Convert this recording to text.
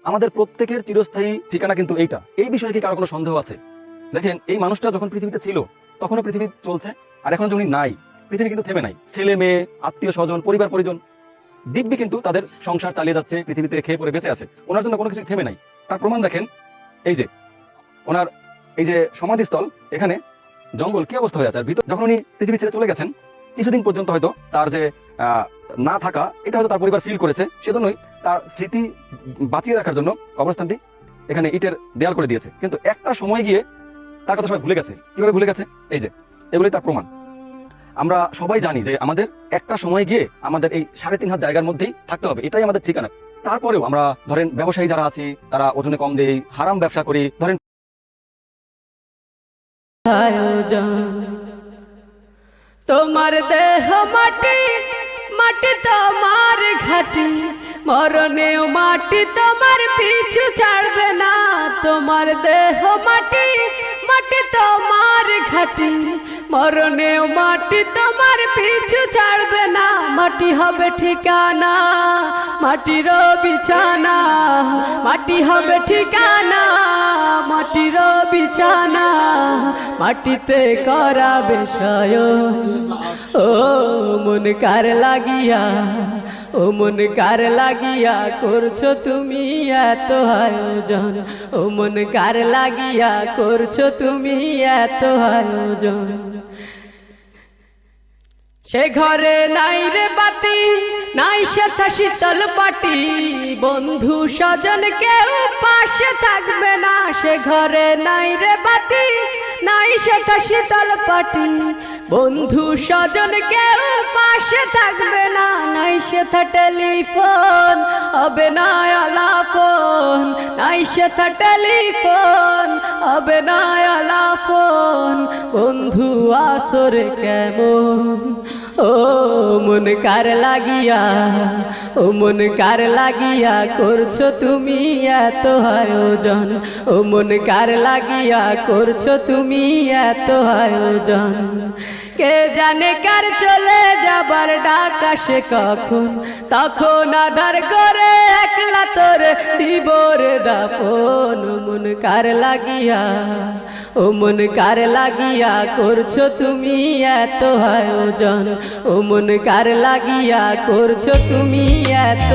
আমাদের প্রত্যেকের চিরস্থায়ী ঠিকানা কিন্তু এইটা। এই বিষয়ে কি কারো কোনো সন্দেহ আছে? দেখেন, এই মানুষটা যখন পৃথিবীতে ছিল তখনও পৃথিবী চলছে, আর এখন যখন নাই, পৃথিবী কিন্তু থেমে নাই। ছেলে মেয়ে, আত্মীয় স্বজন, পরিবার পরিজন দিব্যি কিন্তু তাদের সংসার চালিয়ে যাচ্ছে, পৃথিবীতে খেয়ে পরে বেঁচে আছে। ওনার জন্য কোনো কিছু থেমে নাই। তার প্রমাণ দেখেন, এই যে ওনার এই যে সমাধিস্থল, এখানে জঙ্গল কি অবস্থা হয়ে আছে। আর ভিতর যখন উনি পৃথিবী ছেড়ে চলে গেছেন, কিছুদিন পর্যন্ত হয়তো তার যে না থাকা, এটা হয়তো তার পরিবার ফিল করেছে। সেজন্যই তার স্মৃতি বাঁচিয়ে রাখার জন্য কবরস্থানটি এখানে ইটের দেয়াল করে দিয়েছে। কিন্তু একটা সময় গিয়ে তার কথা সবাই ভুলে গেছে। কিভাবে ভুলে গেছে? এই যে এগুলোই তার প্রমাণ। আমরা সবাই জানি যে আমাদের একটা সময় গিয়ে আমাদের এই 3.5 জায়গার মধ্যেই থাকতে হবে, এটাই আমাদের ঠিকানা। তারপরেও আমরা ধরেন ব্যবসায়ী যারা আছি, তারা ওজনে কম দেই, হারাম ব্যবসা করি, ধরেন তোমার দেহ মাটি, মাটি তোমার ঘাটি, মরণেও মাটি তোমার পিছু ছাড়বে না। তোমার দেহ মাটি, মাটি তোমার ঘাটি, মরণেও মাটি তোমার পিছু ছাড়বে না। মাটি হবে ঠিকানা, মাটির বিছানা, মাটি হবে ঠিকানা, মাটির বিছানা, মাটিতে করাবে শয়ন। ও মন কার লাগিয়া, ও মন কার লাগিয়া করছো তুমি এত আয়োজন। ও মন কার লাগিয়া করছো তুমি এত আয়োজন। সে ঘরে নাই রে বাতি, নাই সেথা শীতল পাটি, বন্ধু স্বজন কেউ পাশে থাকবে না। সে ঘরে নাই রে বাতি, নাই সেথা শীতল পাটি, বন্ধু স্বজন কেউ পাশে থাকবে না। নাই সেথা টেলিফোন, হবে না আলাপন, নাই সেথা টেলিফোন, হবে না আলাপন। বন্ধু আসরে কেমন? ও মন কার লাগিয়া, ও মন কার লাগিয়া করছো তুমি এত আয়োজন। ও মন কার লাগিয়া করছো তুমি এত আয়োজন। কে জানে কার চলে যাবার ডাক আসে কখন, তখন আধার করে একলা তোর দিবর দাপন। ও মন কার লাগিয়া, ও মন কার লাগিয়া করছো তুমি এত আয়োজন। ও মন কার লাগিয়া করছো তুমি এত